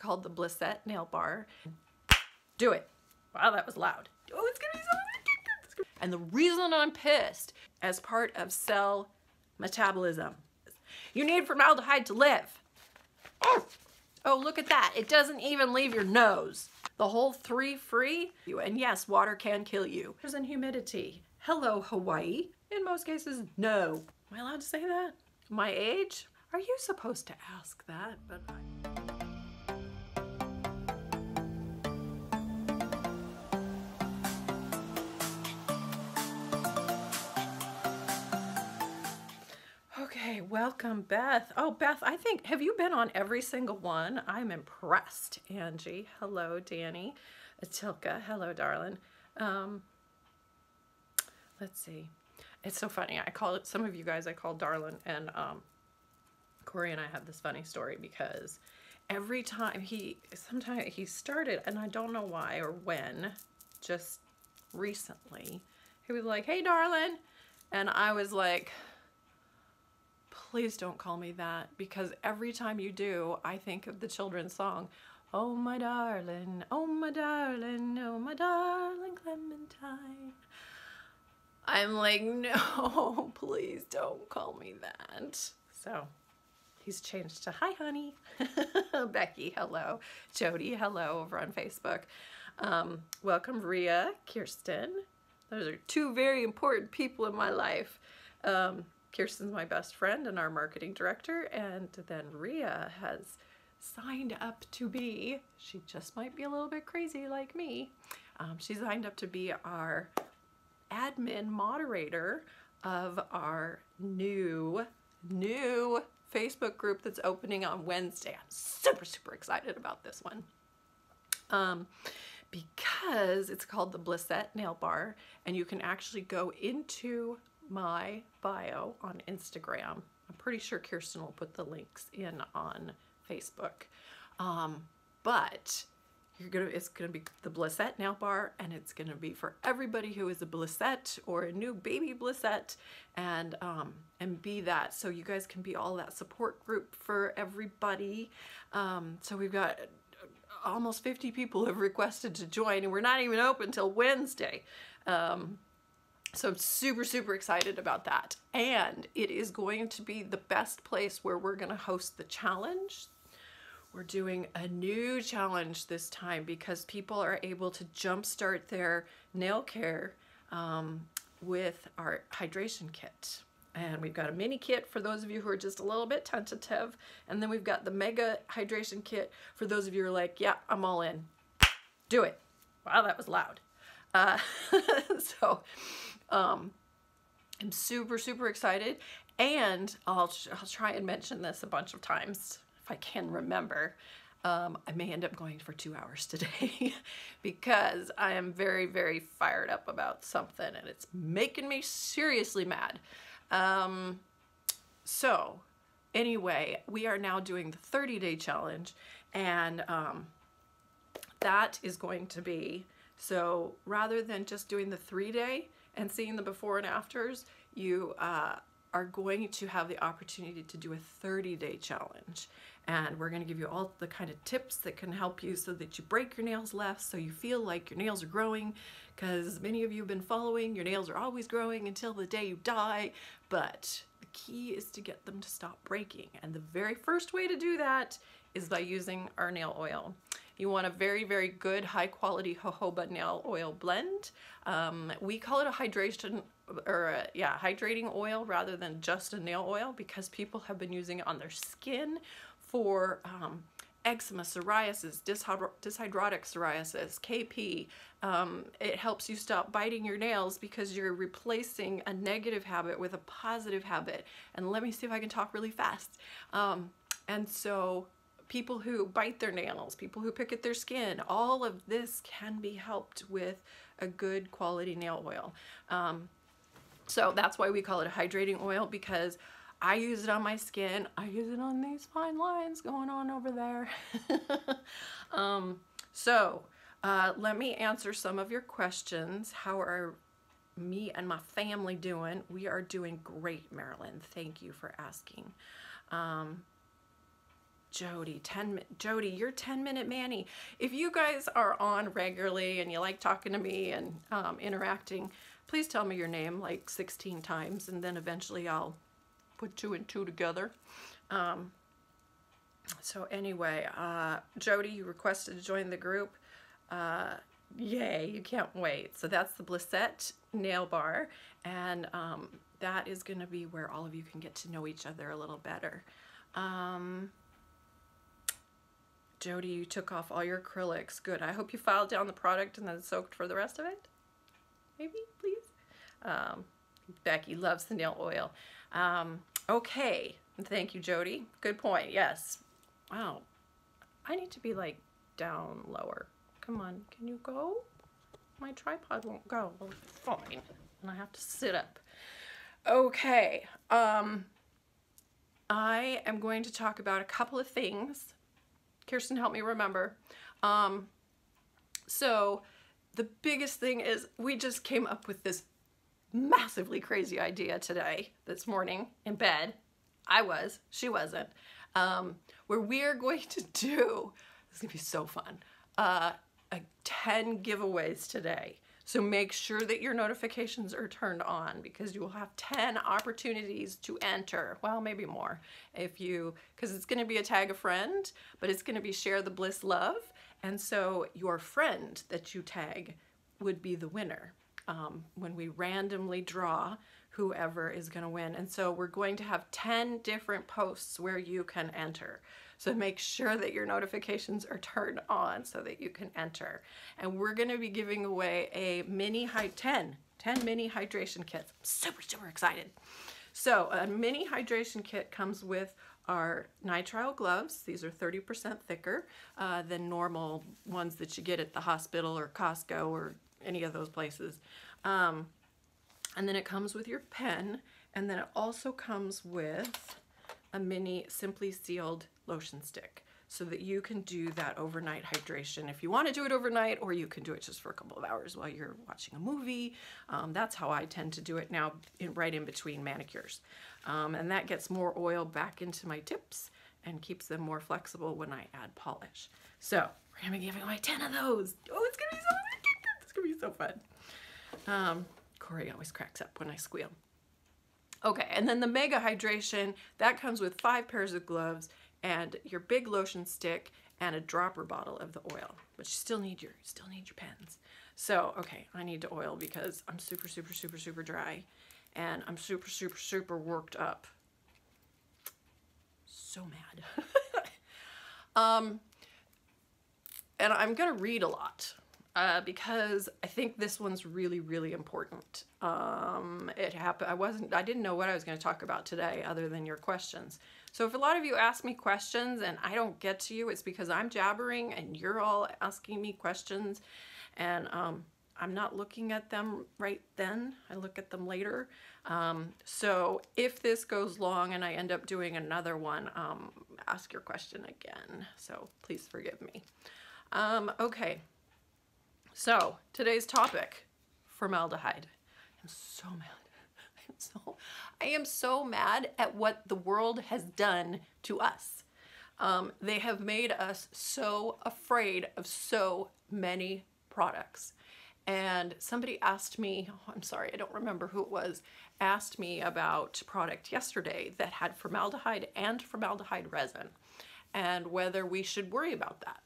called the Blissette Nail Bar. Do it. Wow, that was loud. Oh, it's gonna be so good. And the reason I'm pissed, as part of cell metabolism, you need formaldehyde to live. Oh, look at that. It doesn't even leave your nose. The whole 3 free. And yes, water can kill you. There's humidity. Hello, Hawaii. In most cases, no. Am I allowed to say that? My age? Are you supposed to ask that? But okay, welcome, Beth. Oh, Beth, I think, have you been on every single one? I'm impressed. Angie, hello, Danny. Atilka, hello, darling. Let's see. It's so funny. I call it, some of you guys I call darling, and Corey and I have this funny story because every time sometimes he started, and I don't know why or when, just recently, he was like, hey, darling. And I was like, please don't call me that, because every time you do, I think of the children's song, oh my darling, oh my darling, oh my darling Clementine. I'm like, no, please don't call me that. So he's changed to hi, honey. Becky, hello. Jody, hello, over on Facebook. Welcome, Rhea, Kirsten. Those are 2 very important people in my life. Kirsten's my best friend and our marketing director, and then Rhea has signed up to be, she just might be a little bit crazy like me, she signed up to be our admin moderator of our new Facebook group that's opening on Wednesday. I'm super excited about this one. Because it's called the Blissette Nail Bar, and you can actually go into my bio on Instagram. I'm pretty sure Kirsten will put the links in on Facebook. But it's gonna be the Blissette Nail Bar, and it's gonna be for everybody who is a Blissette or a new baby Blissette, and be that, so you guys can be all that support group for everybody. So we've got almost 50 people have requested to join, and we're not even open till Wednesday. So I'm super excited about that. And it is going to be the best place where we're gonna host the challenge. We're doing a new challenge this time because people are able to jumpstart their nail care with our hydration kit. And we've got a mini kit for those of you who are just a little bit tentative. And then we've got the mega hydration kit for those of you who are like, yeah, I'm all in. Do it. Wow, that was loud. I'm super excited, and I'll try and mention this a bunch of times if I can remember. I may end up going for 2 hours today because I am very fired up about something, and it's making me seriously mad. So anyway, we are now doing the 30-day challenge, and that is going to be, so rather than just doing the 3-day and seeing the before and afters, you are going to have the opportunity to do a 30-day challenge. And we're going to give you all the kind of tips that can help you so that you break your nails less, so you feel like your nails are growing, because many of you have been following, your nails are always growing until the day you die, but the key is to get them to stop breaking. And the very first way to do that is by using our nail oil. You want a very good high quality jojoba nail oil blend. We call it a hydration, or hydrating oil rather than just a nail oil, because people have been using it on their skin for eczema, psoriasis, dyshydrotic psoriasis, KP. It helps you stop biting your nails because you're replacing a negative habit with a positive habit. And let me see if I can talk really fast. And so people who bite their nails, people who pick at their skin, all of this can be helped with a good quality nail oil. So that's why we call it a hydrating oil, because I use it on my skin. I use it on these fine lines going on over there. Let me answer some of your questions. How are me and my family doing? We are doing great, Marilyn. Thank you for asking. Jody, Jody, you're 10-minute Manny. If you guys are on regularly and you like talking to me and interacting, please tell me your name like 16 times, and then eventually I'll put 2 and 2 together. So anyway, Jody, you requested to join the group. Yay, you can't wait. So that's the Blissette Nail Bar, and that is going to be where all of you can get to know each other a little better. Jody, you took off all your acrylics. Good. I hope you filed down the product and then soaked for the rest of it. Maybe, please. Becky loves the nail oil. Okay. Thank you, Jody. Good point. Yes. Wow. I need to be like down lower. Come on. Can you go? My tripod won't go. Well, fine. And I have to sit up. Okay. I am going to talk about a couple of things. Kirsten, help me remember. So the biggest thing is we just came up with this massively crazy idea today, this morning in bed. She wasn't. Where we are going to do, this is gonna be so fun, 10 giveaways today. So make sure that your notifications are turned on, because you will have 10 opportunities to enter. Well, maybe more if you, because it's going to be a tag a friend, but it's going to be share the bliss love. And so your friend that you tag would be the winner when we randomly draw whoever is going to win. And so we're going to have 10 different posts where you can enter. So make sure that your notifications are turned on so that you can enter. And we're going to be giving away a 10 mini hydration kits. I'm super, super excited. So a mini hydration kit comes with our nitrile gloves. These are 30% thicker than normal ones that you get at the hospital or Costco or any of those places. And then it comes with your pen, and then it also comes with a mini Simply Sealed lotion stick so that you can do that overnight hydration if you want to do it overnight, or you can do it just for a couple of hours while you're watching a movie. That's how I tend to do it now, right in between manicures. And that gets more oil back into my tips and keeps them more flexible when I add polish. So we're gonna be giving away 10 of those. Oh, it's gonna be so fun. It's gonna be so fun. Corey always cracks up when I squeal. Okay, and then the Mega Hydration, that comes with 5 pairs of gloves and your big lotion stick and a dropper bottle of the oil. But you still need your pens. So, okay, I need to oil because I'm super, super, super, super dry, and I'm super, super, super worked up. So mad. And I'm gonna read a lot. Because I think this one's really, really important. It happened. I didn't know what I was going to talk about today other than your questions. So if a lot of you ask me questions and I don't get to you, it's because I'm jabbering and you're all asking me questions, and I'm not looking at them right then. I look at them later. So if this goes long and I end up doing another one, ask your question again. So please forgive me. Okay. So today's topic, formaldehyde. I'm so mad. I am so mad at what the world has done to us. They have made us so afraid of so many products. And somebody asked me, oh, I'm sorry, I don't remember who it was, asked me about a product yesterday that had formaldehyde and formaldehyde resin, and whether we should worry about that.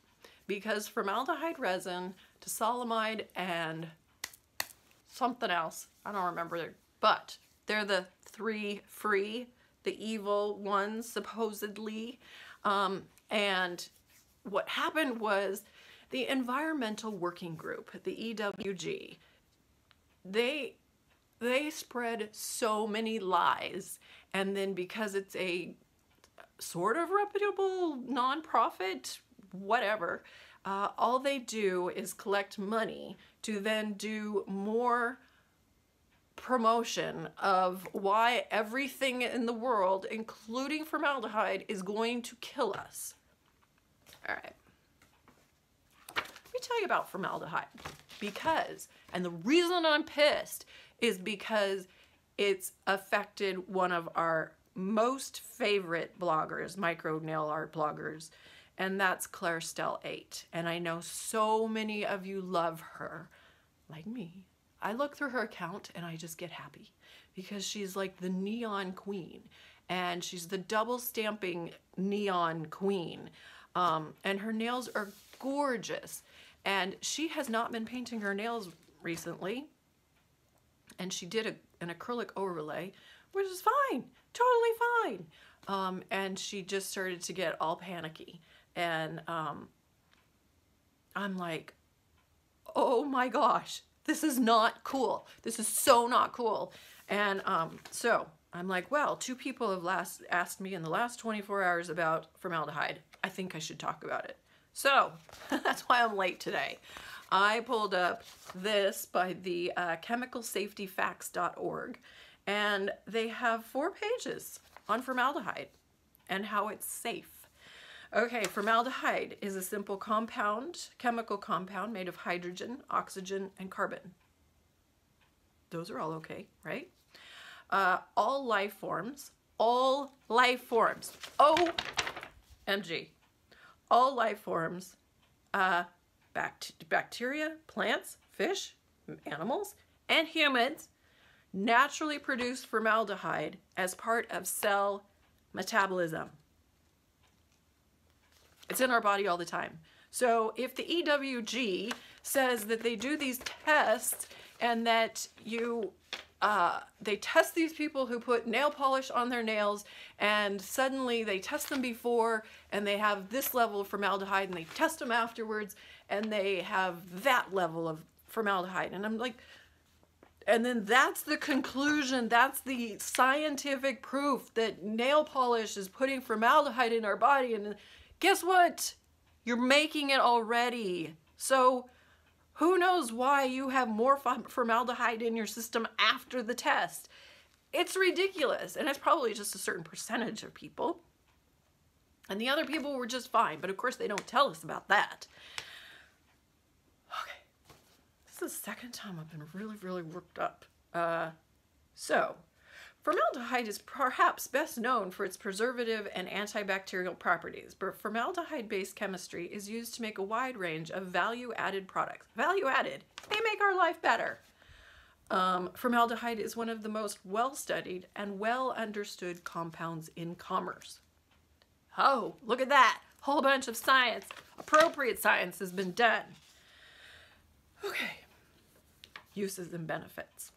Because formaldehyde resin, disolamide, and something else, I don't remember, but they're the 3 free, the evil ones, supposedly. And what happened was the Environmental Working Group, the EWG, they spread so many lies. And then because it's a sort of reputable nonprofit, whatever, all they do is collect money to then do more promotion of why everything in the world, including formaldehyde, is going to kill us. All right. Let me tell you about formaldehyde, because, and the reason I'm pissed is because it's affected one of our most favorite bloggers, micro nail art bloggers, and that's Claire Stell 8. And I know so many of you love her, like me. I look through her account and I just get happy because she's like the neon queen, and she's the double stamping neon queen. And her nails are gorgeous. And she has not been painting her nails recently. And she did an acrylic overlay, which is fine, totally fine. And she just started to get all panicky. And I'm like, oh my gosh, this is not cool. This is so not cool. And so I'm like, well, 2 people have asked me in the last 24 hours about formaldehyde. I think I should talk about it. So that's why I'm late today. I pulled up this by the chemicalsafetyfacts.org, and they have 4 pages on formaldehyde and how it's safe. Okay, formaldehyde is a simple compound, chemical compound made of hydrogen, oxygen, and carbon. Those are all okay, right? All life forms, OMG, all life forms, bacteria, plants, fish, animals, and humans naturally produce formaldehyde as part of cell metabolism. It's in our body all the time. So if the EWG says that they do these tests and that they test these people who put nail polish on their nails, and suddenly they test them before and they have this level of formaldehyde, and they test them afterwards and they have that level of formaldehyde. And I'm like, and then that's the conclusion, that's the scientific proof that nail polish is putting formaldehyde in our body. And guess what? You're making it already. So who knows why you have more formaldehyde in your system after the test? It's ridiculous. And it's probably just a certain percentage of people. And the other people were just fine. But of course, they don't tell us about that. Okay. This is the second time I've been really worked up. So, formaldehyde is perhaps best known for its preservative and antibacterial properties, but formaldehyde-based chemistry is used to make a wide range of value-added products. Value-added, they make our life better. Formaldehyde is one of the most well-studied and well-understood compounds in commerce. Oh, look at that. Whole bunch of science, appropriate science has been done. Okay, uses and benefits.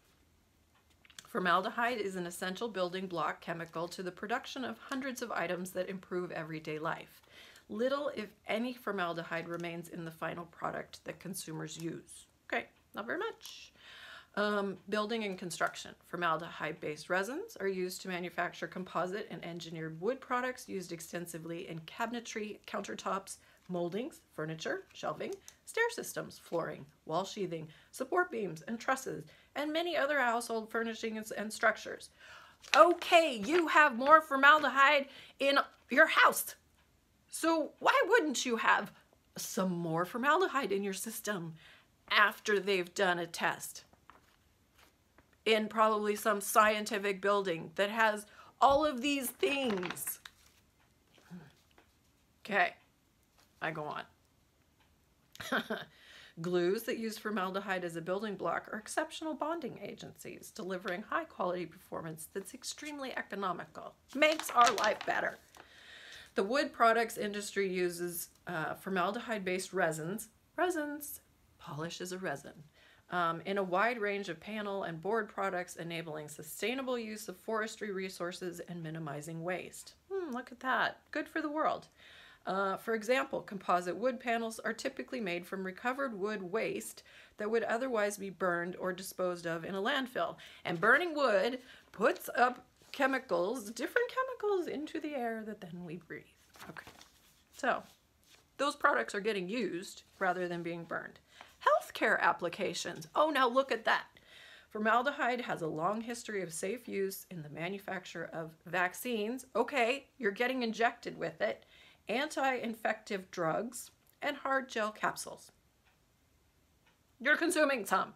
Formaldehyde is an essential building block chemical to the production of hundreds of items that improve everyday life. Little, if any, formaldehyde remains in the final product that consumers use. Okay, not very much. Building and construction. Formaldehyde-based resins are used to manufacture composite and engineered wood products used extensively in cabinetry, countertops, moldings, furniture, shelving, stair systems, flooring, wall sheathing, support beams, and trusses, and many other household furnishings and structures. Okay, you have more formaldehyde in your house. So why wouldn't you have some more formaldehyde in your system after they've done a test in probably some scientific building that has all of these things? Okay, I go on. Glues that use formaldehyde as a building block are exceptional bonding agencies, delivering high quality performance that's extremely economical. Makes our life better. The wood products industry uses formaldehyde-based resins. Polish is a resin. In a wide range of panel and board products, enabling sustainable use of forestry resources and minimizing waste. Look at that. Good for the world. For example, composite wood panels are typically made from recovered wood waste that would otherwise be burned or disposed of in a landfill. And burning wood puts up chemicals, different chemicals, into the air that then we breathe. Okay, so those products are getting used rather than being burned. Healthcare applications. Oh, now look at that. Formaldehyde has a long history of safe use in the manufacture of vaccines. Okay, you're getting injected with it. Anti-infective drugs, and hard gel capsules. You're consuming some.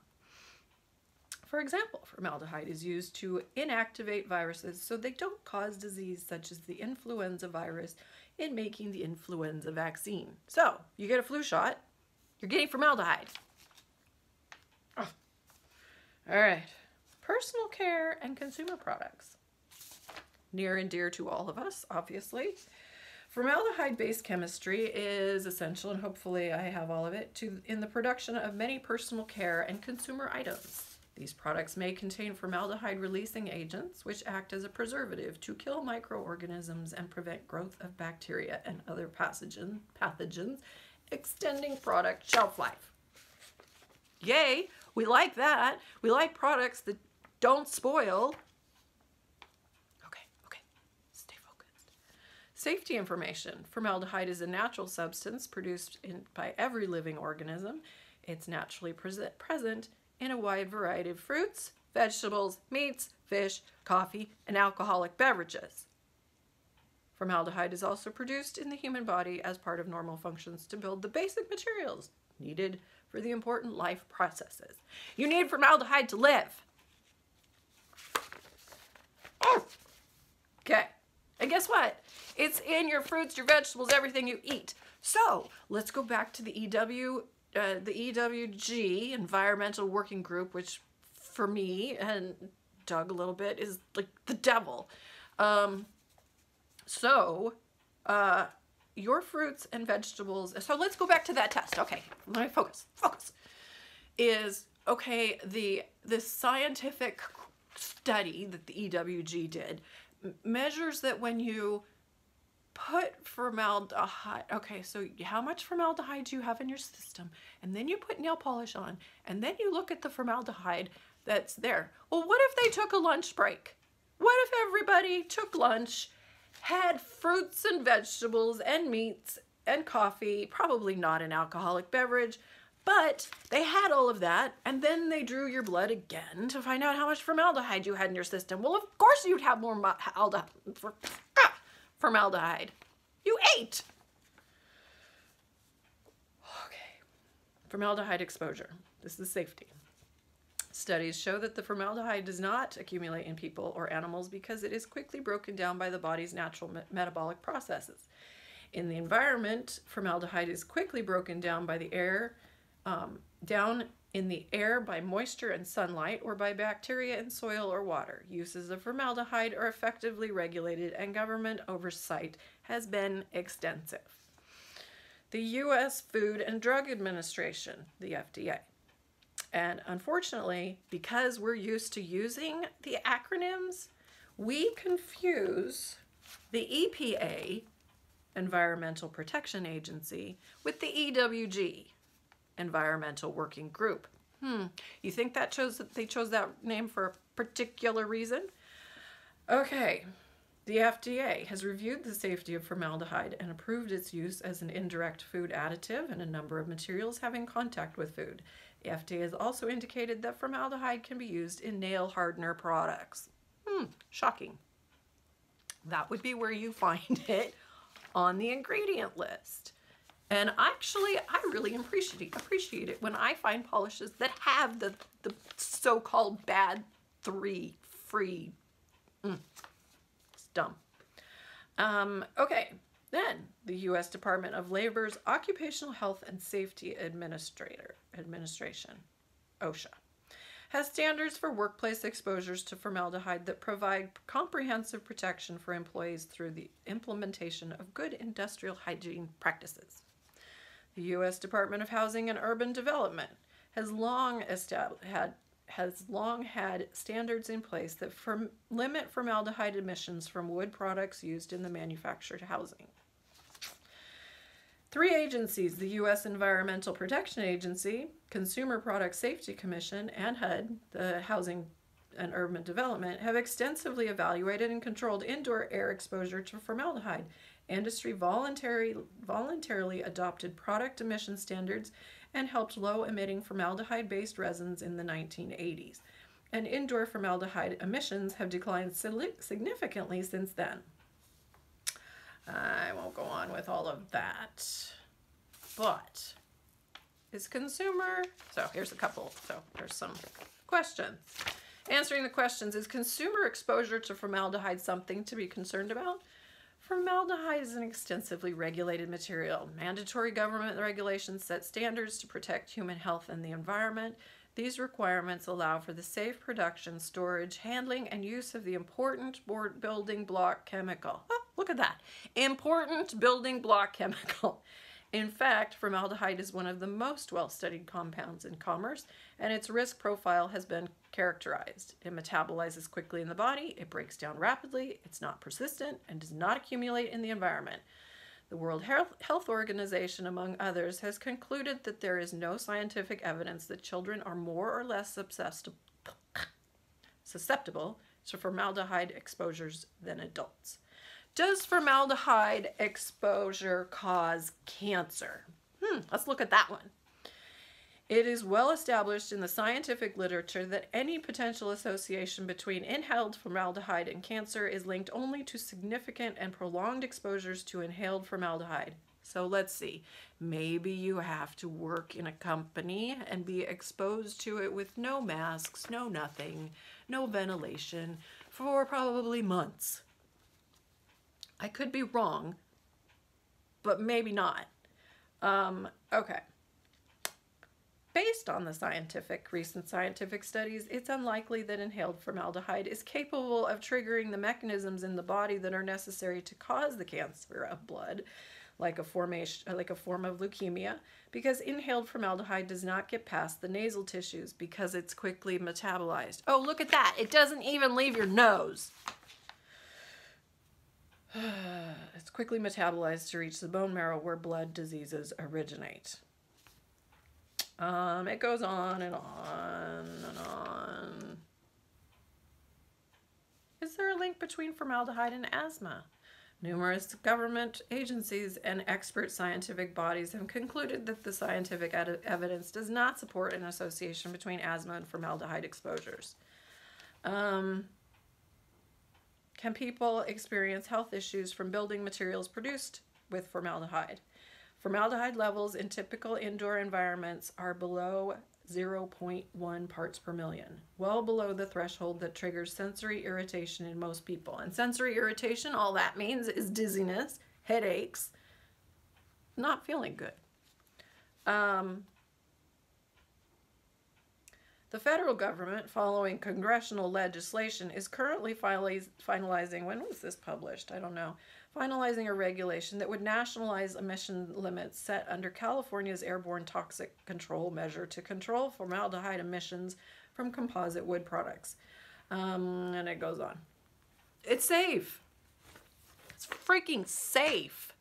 For example, formaldehyde is used to inactivate viruses so they don't cause disease such as the influenza virus in making the influenza vaccine. So, you get a flu shot, you're getting formaldehyde. Oh. All right, personal care and consumer products. Near and dear to all of us, obviously. Formaldehyde-based chemistry is essential, and hopefully I have all of it, in the production of many personal care and consumer items. These products may contain formaldehyde-releasing agents, which act as a preservative to kill microorganisms and prevent growth of bacteria and other pathogens, extending product shelf life. Yay, we like that. We like products that don't spoil. Safety information. Formaldehyde is a natural substance produced by every living organism. It's naturally present in a wide variety of fruits, vegetables, meats, fish, coffee, and alcoholic beverages. Formaldehyde is also produced in the human body as part of normal functions to build the basic materials needed for the important life processes. You need formaldehyde to live. Okay. And guess what? It's in your fruits, your vegetables, everything you eat. So let's go back to the EWG, Environmental Working Group, which for me and Doug a little bit is like the devil. Your fruits and vegetables. So let's go back to that test. Okay, let me focus. Is, okay, the scientific study that the EWG did measures that when you put formaldehyde, okay, so how much formaldehyde do you have in your system, and then you put nail polish on, and then you look at the formaldehyde that's there. Well, what if they took a lunch break? What if everybody took lunch, had fruits and vegetables and meats and coffee, probably not an alcoholic beverage, but they had all of that, and then they drew your blood again to find out how much formaldehyde you had in your system. Well, of course you'd have more formaldehyde. You ate! Okay. Formaldehyde exposure. This is safety. Studies show that the formaldehyde does not accumulate in people or animals because it is quickly broken down by the body's natural metabolic processes. In the environment, formaldehyde is quickly broken down by the air, down in the air by moisture and sunlight, or by bacteria in soil or water. Uses of formaldehyde are effectively regulated, and government oversight has been extensive. The U.S. Food and Drug Administration, the FDA. And unfortunately, because we're used to using the acronyms, we confuse the EPA, Environmental Protection Agency, with the EWG, Environmental Working Group. You think that they chose that name for a particular reason? Okay, the FDA has reviewed the safety of formaldehyde and approved its use as an indirect food additive in a number of materials having contact with food. The FDA has also indicated that formaldehyde can be used in nail hardener products. Shocking. That would be where you find it on the ingredient list. And actually, I really appreciate it when I find polishes that have the so-called bad free. It's dumb. Okay, then the U.S. Department of Labor's Occupational Health and Safety Administration, OSHA, has standards for workplace exposures to formaldehyde that provide comprehensive protection for employees through the implementation of good industrial hygiene practices. The U.S. Department of Housing and Urban Development has long had standards in place that limit formaldehyde emissions from wood products used in the manufactured housing. 3 agencies, the U.S. Environmental Protection Agency, Consumer Product Safety Commission, and HUD, the Housing and Urban Development, have extensively evaluated and controlled indoor air exposure to formaldehyde. Industry voluntarily adopted product emission standards and helped low-emitting formaldehyde-based resins in the 1980s. And indoor formaldehyde emissions have declined significantly since then. I won't go on with all of that. But is consumer... So here's a couple. So there's some Questions. Answering the questions, is consumer exposure to formaldehyde something to be concerned about? Formaldehyde is an extensively regulated material. Mandatory government regulations set standards to protect human health and the environment. These requirements allow for the safe production, storage, handling, and use of the important building block chemical. Oh, look at that. Important building block chemical. In fact, formaldehyde is one of the most well-studied compounds in commerce, and its risk profile has been characterized. It metabolizes quickly in the body, it breaks down rapidly, it's not persistent, and does not accumulate in the environment. The World Health Organization, among others, has concluded that there is no scientific evidence that children are more or less susceptible to formaldehyde exposures than adults. Does formaldehyde exposure cause cancer? Let's look at that one. It is well established in the scientific literature that any potential association between inhaled formaldehyde and cancer is linked only to significant and prolonged exposures to inhaled formaldehyde. So let's see. Maybe you have to work in a company and be exposed to it with no masks, no nothing, no ventilation for probably months. I could be wrong, but maybe not. Okay. Based on the recent scientific studies, it's unlikely that inhaled formaldehyde is capable of triggering the mechanisms in the body that are necessary to cause the cancer of blood, like a form of leukemia, because inhaled formaldehyde does not get past the nasal tissues because it's quickly metabolized. Oh, look at that. It doesn't even leave your nose. It's quickly metabolized to reach the bone marrow where blood diseases originate. It goes on and on and on. Is there a link between formaldehyde and asthma? Numerous government agencies and expert scientific bodies have concluded that the scientific evidence does not support an association between asthma and formaldehyde exposures. Can people experience health issues from building materials produced with formaldehyde? Formaldehyde levels in typical indoor environments are below 0.1 parts per million, well below the threshold that triggers sensory irritation in most people. And sensory irritation, all that means is dizziness, headaches, not feeling good. The federal government, following congressional legislation, is currently finalizing, when was this published? I don't know. Finalizing a regulation that would nationalize emission limits set under California's airborne toxic control measure to control formaldehyde emissions from composite wood products. And it goes on. It's safe. It's freaking safe.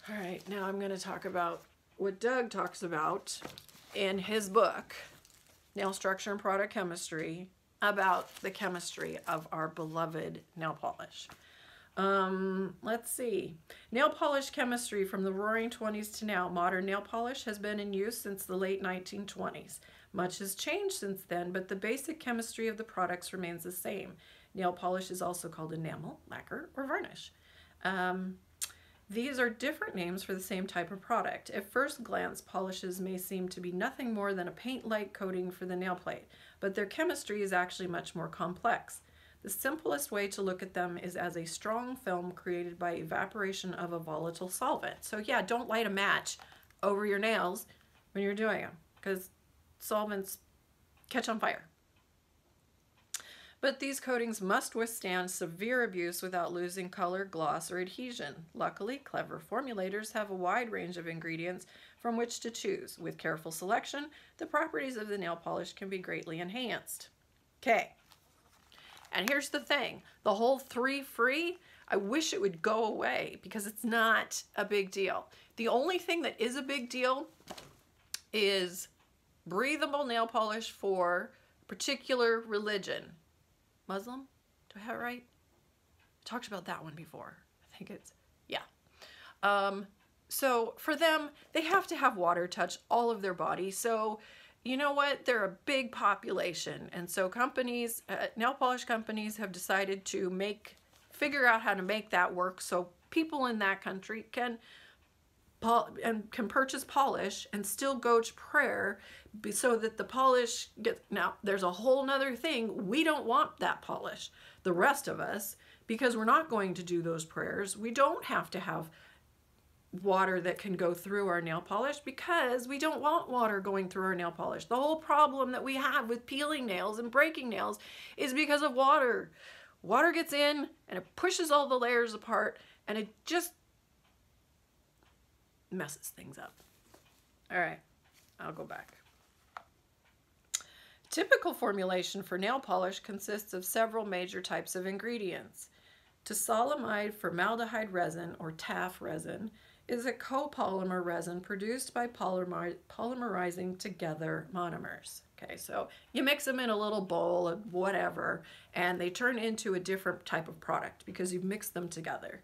All right, now I'm going to talk about what Doug talks about in his book, Nail Structure and Product Chemistry, about the chemistry of our beloved nail polish. Let's see. Nail polish chemistry from the Roaring 20s to now. Modern nail polish has been in use since the late 1920s. Much has changed since then, but the basic chemistry of the products remains the same. Nail polish is also called enamel, lacquer, or varnish. These are different names for the same type of product. At first glance, polishes may seem to be nothing more than a paint-like coating for the nail plate, but their chemistry is actually much more complex. The simplest way to look at them is as a strong film created by evaporation of a volatile solvent. So yeah, don't light a match over your nails when you're doing them, because solvents catch on fire. But these coatings must withstand severe abuse without losing color, gloss, or adhesion. Luckily, clever formulators have a wide range of ingredients from which to choose. With careful selection, the properties of the nail polish can be greatly enhanced. Okay, and here's the thing. The whole 3 free, I wish it would go away because it's not a big deal. The only thing that is a big deal is breathable nail polish for a particular religion. Muslim? Do I have it right? I talked about that one before. I think it's, yeah. So for them, they have to have water touch all of their body. So you know what? They're a big population. And so companies, nail polish companies have decided to figure out how to make that work so people in that country can and can purchase polish and still go to prayer so that the polish gets, now there's a whole nother thing. We don't want that polish, the rest of us, because we're not going to do those prayers. We don't have to have water that can go through our nail polish because we don't want water going through our nail polish. The whole problem that we have with peeling nails and breaking nails is because of water. Water gets in and it pushes all the layers apart and it just messes things up. All right, I'll go back. Typical formulation for nail polish consists of several major types of ingredients. Tosalamide formaldehyde resin, or TAF resin, is a copolymer resin produced by polymerizing together monomers. Okay, so you mix them in a little bowl of whatever, and they turn into a different type of product because you've mixed them together.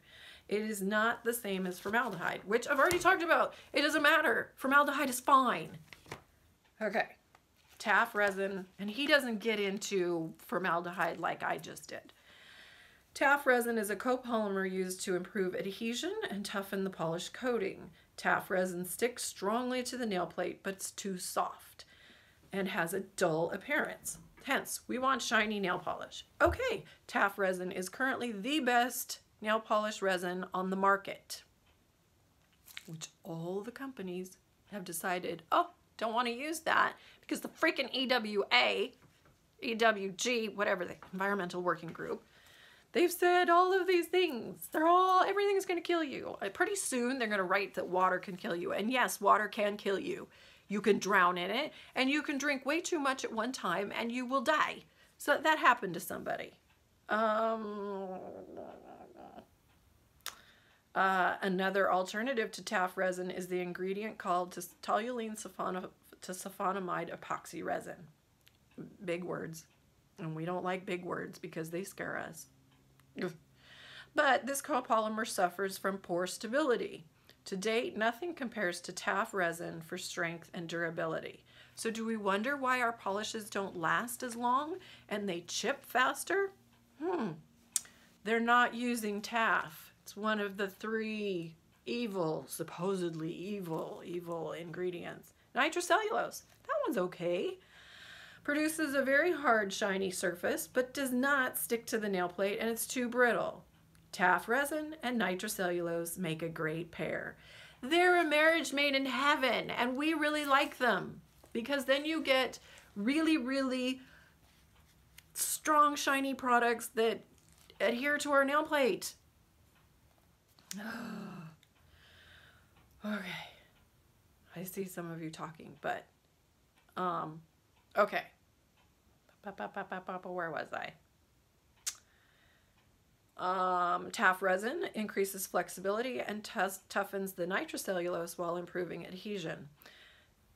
It is not the same as formaldehyde, which I've already talked about. It doesn't matter. Formaldehyde is fine. Okay, TAF resin, and he doesn't get into formaldehyde like I just did. TAF resin is a copolymer used to improve adhesion and toughen the polish coating. TAF resin sticks strongly to the nail plate, but it's too soft and has a dull appearance. Hence, we want shiny nail polish. Okay, TAF resin is currently the best nail polish resin on the market, which all the companies have decided, oh, don't want to use that because the freaking EWA, EWG, whatever, the Environmental Working Group, they've said all of these things. Everything's going to kill you. Pretty soon they're going to write that water can kill you. And yes, water can kill you. You can drown in it and you can drink way too much at one time and you will die. So that happened to somebody. Another alternative to TAF resin is the ingredient called toluene sulfonamide epoxy resin. Big words. And we don't like big words because they scare us. But this copolymer suffers from poor stability. To date, nothing compares to TAF resin for strength and durability. So do we wonder why our polishes don't last as long and they chip faster? They're not using TAF. It's one of the 3 evil, supposedly evil ingredients. Nitrocellulose, that one's okay. Produces a very hard, shiny surface, but does not stick to the nail plate and it's too brittle. TAF resin and nitrocellulose make a great pair. They're a marriage made in heaven, and we really like them because then you get really, really strong, shiny products that adhere to our nail plate. Okay. I see some of you talking, but okay. Where was I? TAF resin increases flexibility and toughens the nitrocellulose while improving adhesion.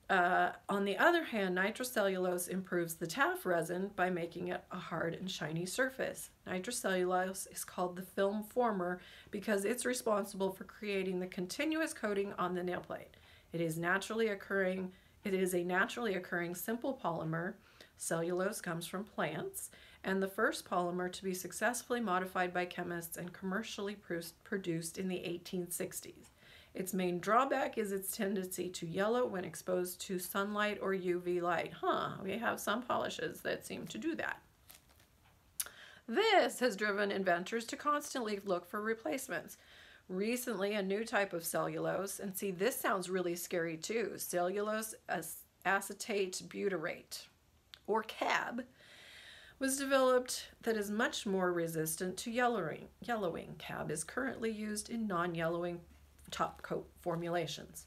On the other hand, nitrocellulose improves the TAF resin by making it a hard and shiny surface. Nitrocellulose is called the film former because it's responsible for creating the continuous coating on the nail plate. It is a naturally occurring simple polymer. Cellulose comes from plants, and the first polymer to be successfully modified by chemists and commercially produced in the 1860s. Its main drawback is its tendency to yellow when exposed to sunlight or UV light. We have some polishes that seem to do that. This has driven inventors to constantly look for replacements. Recently, a new type of cellulose, and see, this sounds really scary too, cellulose acetate butyrate, or CAB, was developed that is much more resistant to yellowing. CAB is currently used in non-yellowing top coat formulations.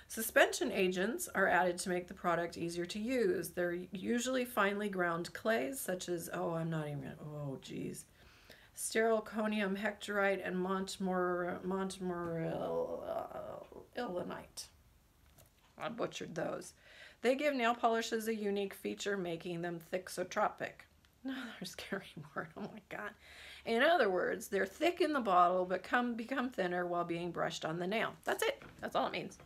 Suspension agents are added to make the product easier to use. They're usually finely ground clays such as, sterylconium hectorite and montmorillonite. I butchered those. They give nail polishes a unique feature, making them thixotropic. Another scary word, oh my God. In other words, they're thick in the bottle, but become thinner while being brushed on the nail. That's it. That's all it means.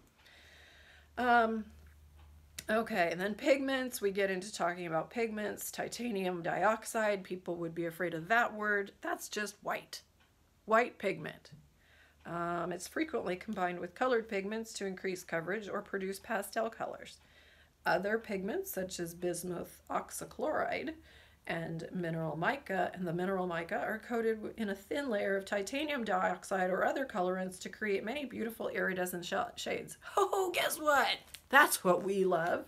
Okay, and then pigments. We get into talking about pigments. Titanium dioxide. People would be afraid of that word. That's just white. White pigment. It's frequently combined with colored pigments to increase coverage or produce pastel colors. Other pigments, such as bismuth oxychloride and mineral mica, are coated in a thin layer of titanium dioxide or other colorants to create many beautiful iridescent shades. Oh, guess what? That's what we love.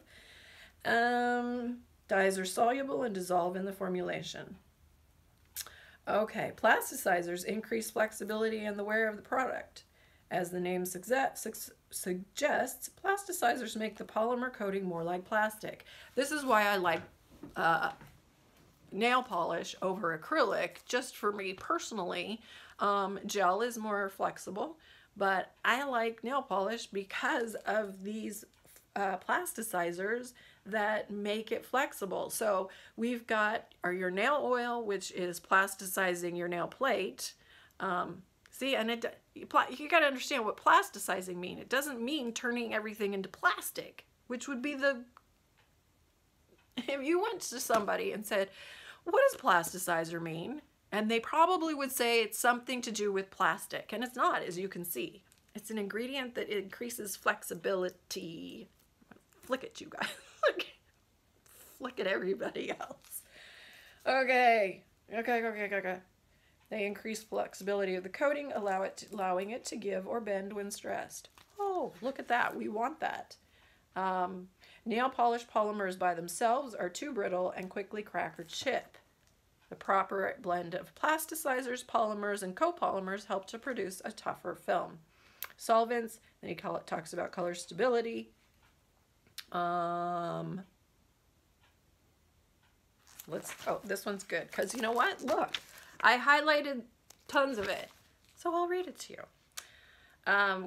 Dyes are soluble and dissolve in the formulation. Okay, plasticizers increase flexibility in the wear of the product. As the name suggests, plasticizers make the polymer coating more like plastic. This is why I like nail polish over acrylic, just for me personally. Gel is more flexible, but I like nail polish because of these plasticizers that make it flexible. So we've got your nail oil, which is plasticizing your nail plate. See, and you got to understand what plasticizing means. It doesn't mean turning everything into plastic, which would be if you went to somebody and said, what does plasticizer mean? And they probably would say it's something to do with plastic. And it's not, as you can see. It's an ingredient that increases flexibility. Flick at you guys. Flick at everybody else. Okay. They increase flexibility of the coating, allowing it to give or bend when stressed. Oh, look at that. We want that. Nail polish polymers by themselves are too brittle and quickly crack or chip. The proper blend of plasticizers, polymers, and copolymers help to produce a tougher film. Solvents, then he talks about color stability. This one's good, because you know what? Look, I highlighted tons of it, so I'll read it to you.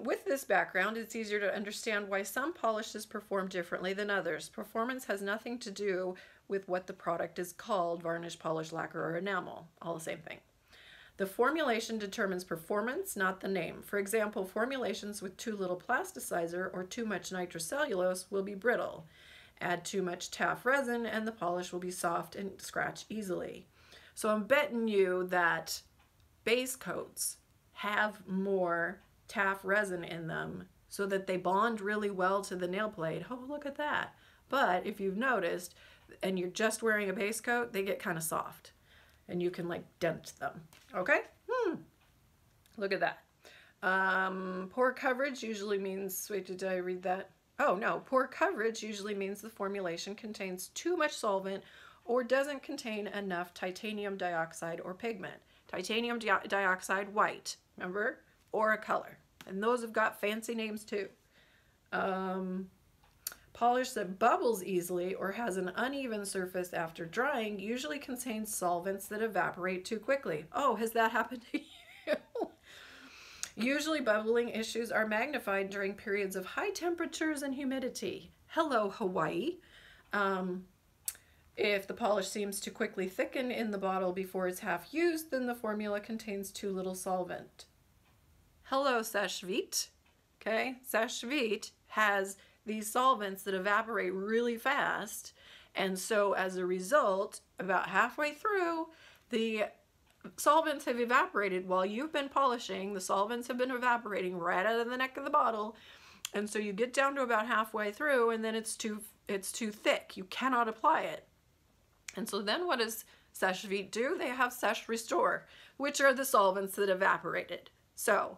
With this background, it's easier to understand why some polishes perform differently than others. Performance has nothing to do with what the product is called, varnish, polish, lacquer, or enamel, all the same thing. The formulation determines performance, not the name. For example, formulations with too little plasticizer or too much nitrocellulose will be brittle. Add too much TAF resin and the polish will be soft and scratch easily. So I'm betting you that base coats have more TAF resin in them so that they bond really well to the nail plate. Oh, look at that. But if you've noticed, and you're just wearing a base coat, they get kind of soft. And you can like dent them. Okay? Look at that. Poor coverage usually means, wait, did I read that? Oh no, poor coverage usually means the formulation contains too much solvent or doesn't contain enough titanium dioxide or pigment. Titanium dioxide white, remember? Or a color. And those have got fancy names too. Polish that bubbles easily or has an uneven surface after drying usually contains solvents that evaporate too quickly. Oh, has that happened to you? Usually bubbling issues are magnified during periods of high temperatures and humidity. Hello, Hawaii. If the polish seems to quickly thicken in the bottle before it's half used, then the formula contains too little solvent. Hello, Sashvit. Okay, Sashvit has these solvents that evaporate really fast, and so as a result, about halfway through, the solvents have evaporated while you've been polishing. The solvents have been evaporating right out of the neck of the bottle, and so you get down to about halfway through, and then it's too thick. You cannot apply it. And so then what does Sashvit do? They have Sesh Restore, which are the solvents that evaporated. So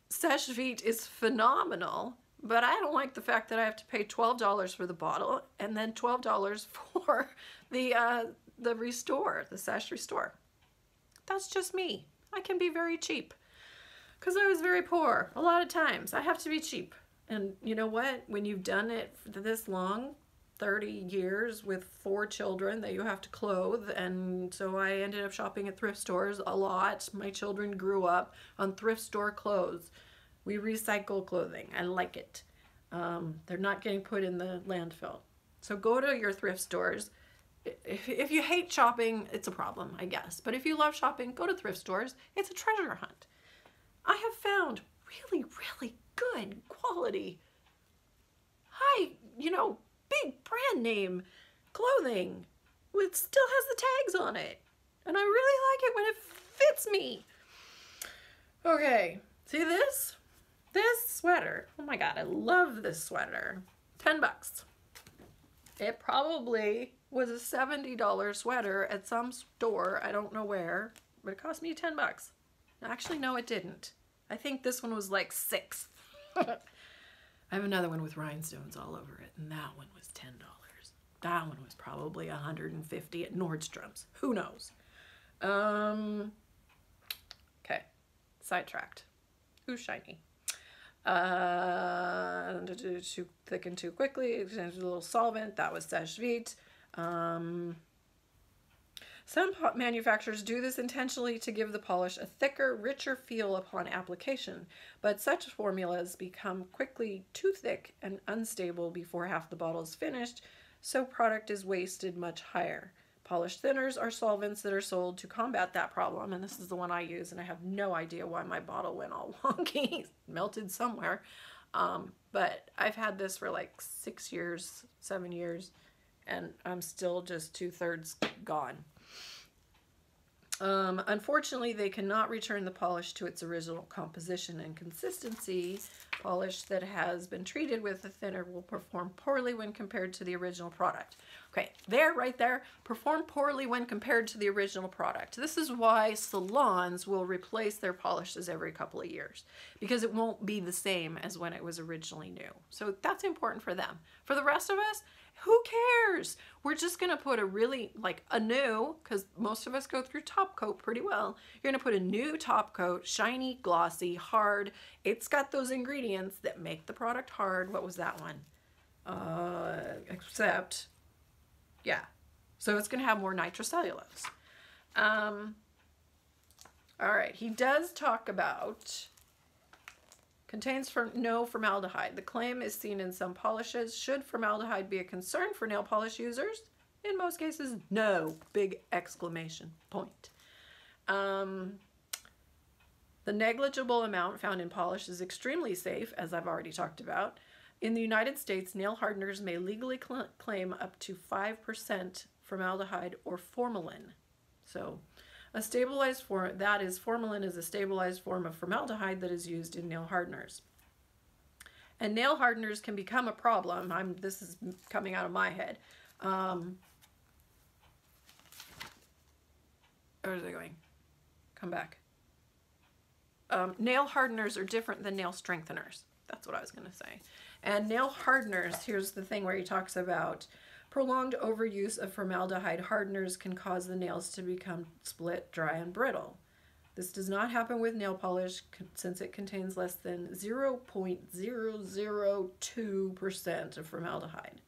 Sashvit is phenomenal, but I don't like the fact that I have to pay $12 for the bottle and then $12 for the Restore, the Sesh Restore. That's just me. I can be very cheap because I was very poor. A lot of times I have to be cheap. And you know what? When you've done it for this long, 30 years with 4 children that you have to clothe, and so I ended up shopping at thrift stores a lot. My children grew up on thrift store clothes. We recycle clothing. I like it. They're not getting put in the landfill. So go to your thrift stores. If you hate shopping, it's a problem, I guess. But if you love shopping, go to thrift stores. It's a treasure hunt. I have found really, really good quality, big brand name clothing. It still has the tags on it. And I really like it when it fits me. Okay, See this? This sweater. Oh my God, I love this sweater. 10 bucks. It probably was a $70 sweater at some store. I don't know where, but it cost me 10 bucks. Actually, no, it didn't. I think this one was like 6. I have another one with rhinestones all over it, and that one was $10. That one was probably $150 at Nordstrom's. Who knows? Okay, sidetracked. Ooh, shiny. Too thick and too quickly. A little solvent. That was Seche Vite. Some manufacturers do this intentionally to give the polish a thicker, richer feel upon application, but such formulas become quickly too thick and unstable before half the bottle is finished, so product is wasted much higher. Polish thinners are solvents that are sold to combat that problem, and this is the one I use, and I have no idea why my bottle went all wonky. Melted somewhere. But I've had this for like 6 years, 7 years, and I'm still just 2/3 gone. Unfortunately, they cannot return the polish to its original composition and consistency. Polish that has been treated with a thinner will perform poorly when compared to the original product. Okay, there, right there, perform poorly when compared to the original product. This is why salons will replace their polishes every couple of years, because it won't be the same as when it was originally new. So that's important for them. For the rest of us, who cares? We're just gonna put a really, like a new, because most of us go through top coat pretty well. You're gonna put a new top coat, shiny, glossy, hard. It's got those ingredients that make the product hard. What was that one? Except, yeah. So it's gonna have more nitrocellulose. All right, he does talk about contains no formaldehyde. The claim is seen in some polishes. Should formaldehyde be a concern for nail polish users? In most cases, no. Big exclamation point. The negligible amount found in polish is extremely safe, as I've already talked about. In the United States, nail hardeners may legally claim up to 5% formaldehyde or formalin. So a stabilized form, that is, formalin is a stabilized form of formaldehyde that is used in nail hardeners. And nail hardeners can become a problem. This is coming out of my head. Where is it going? Come back. Nail hardeners are different than nail strengtheners. That's what I was going to say. And nail hardeners, here's the thing where he talks about prolonged overuse of formaldehyde hardeners can cause the nails to become split, dry, and brittle. This does not happen with nail polish since it contains less than 0.002% of formaldehyde.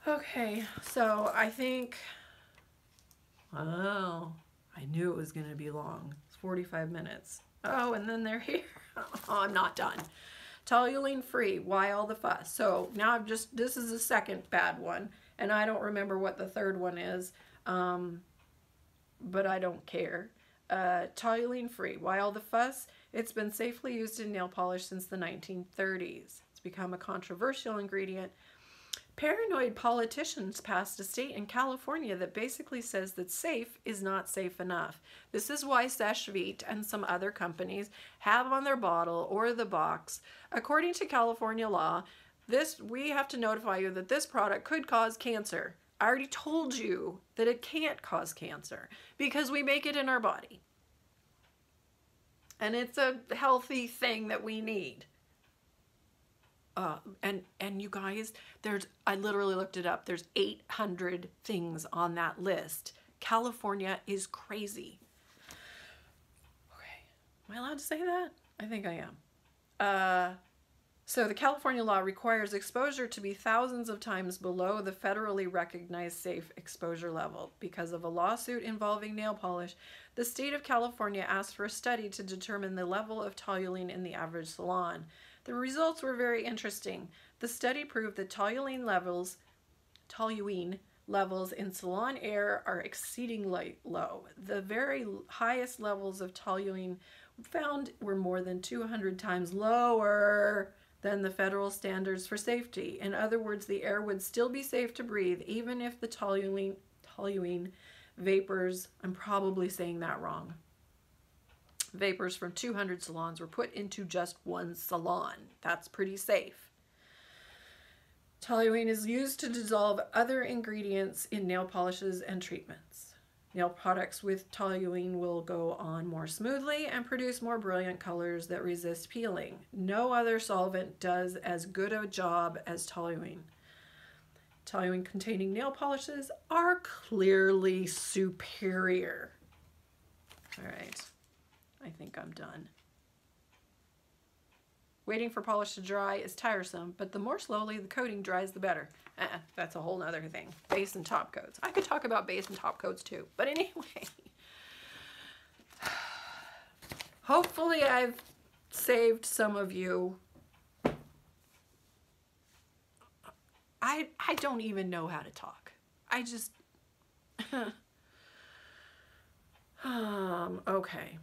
Okay, so I think, oh, I knew it was going to be long. It's 45 minutes. Oh, and then they're here. Oh, I'm not done. Toluene free, why all the fuss? So now this is the second bad one, and I don't remember what the third one is, but I don't care. Toluene free, why all the fuss? It's been safely used in nail polish since the 1930s. It's become a controversial ingredient. Paranoid politicians passed a state in California that basically says that safe is not safe enough. This is why Seche Vite and some other companies have on their bottle or the box, according to California law, we have to notify you that this product could cause cancer. I already told you that it can't cause cancer because we make it in our body. And it's a healthy thing that we need. And you guys, I literally looked it up. There's 800 things on that list. California is crazy. Okay, am I allowed to say that? I think I am. So the California law requires exposure to be thousands of times below the federally recognized safe exposure level. Because of a lawsuit involving nail polish, the state of California asked for a study to determine the level of toluene in the average salon. The results were very interesting. The study proved that toluene levels in salon air are exceedingly low. The very highest levels of toluene found were more than 200 times lower than the federal standards for safety. In other words, the air would still be safe to breathe even if the toluene vapors, I'm probably saying that wrong, Vapors from 200 salons were put into just one salon. That's pretty safe. Toluene is used to dissolve other ingredients in nail polishes and treatments. Nail products with toluene will go on more smoothly and produce more brilliant colors that resist peeling. No other solvent does as good a job as toluene. Toluene containing nail polishes are clearly superior. All right, I think I'm done. Waiting for polish to dry is tiresome, but the more slowly the coating dries, the better. That's a whole nother thing. Base and top coats. I could talk about base and top coats too, but anyway. Hopefully I've saved some of you. I don't even know how to talk. I just, okay.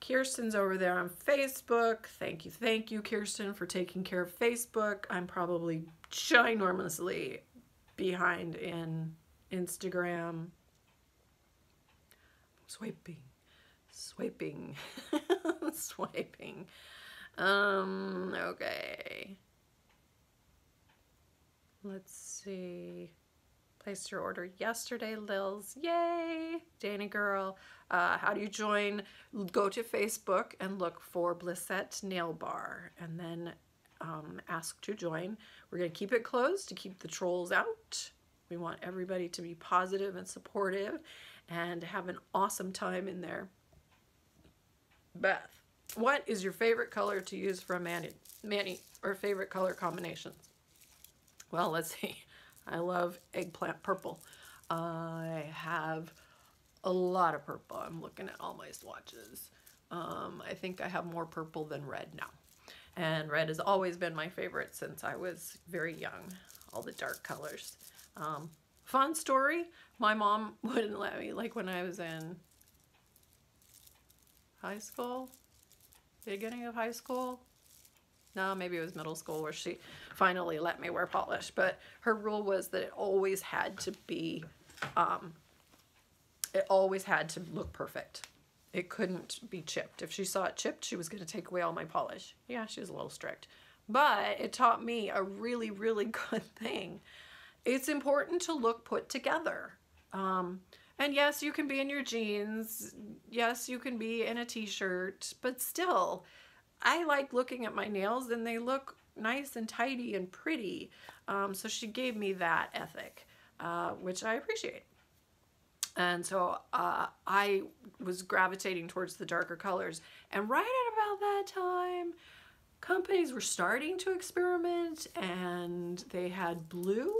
Kirsten's over there on Facebook. Thank you, Kirsten, for taking care of Facebook. I'm probably ginormously behind in Instagram. Swiping. Swiping. Okay. Let's see. Placed your order yesterday, Lils. Yay! Danny girl. How do you join? Go to Facebook and look for Blissette Nail Bar and then ask to join. We're going to keep it closed to keep the trolls out. We want everybody to be positive and supportive and have an awesome time in there. Beth, what is your favorite color to use for a mani or favorite color combinations? Well, let's see. I love eggplant purple. I have a lot of purple. I'm looking at all my swatches. I think I have more purple than red now. And red has always been my favorite since I was very young. All the dark colors. Fun story. My mom wouldn't let me, like when I was in high school, beginning of high school. No, maybe it was middle school where she finally let me wear polish. But her rule was that it always had to be, it always had to look perfect. It couldn't be chipped. If she saw it chipped, she was going to take away all my polish. Yeah, she was a little strict. But it taught me a really, really good thing. It's important to look put together. And yes, you can be in your jeans. Yes, you can be in a t-shirt. But still, I like looking at my nails and they look nice and tidy and pretty. So she gave me that ethic, which I appreciate. And so I was gravitating towards the darker colors. And right at about that time, companies were starting to experiment and they had blue.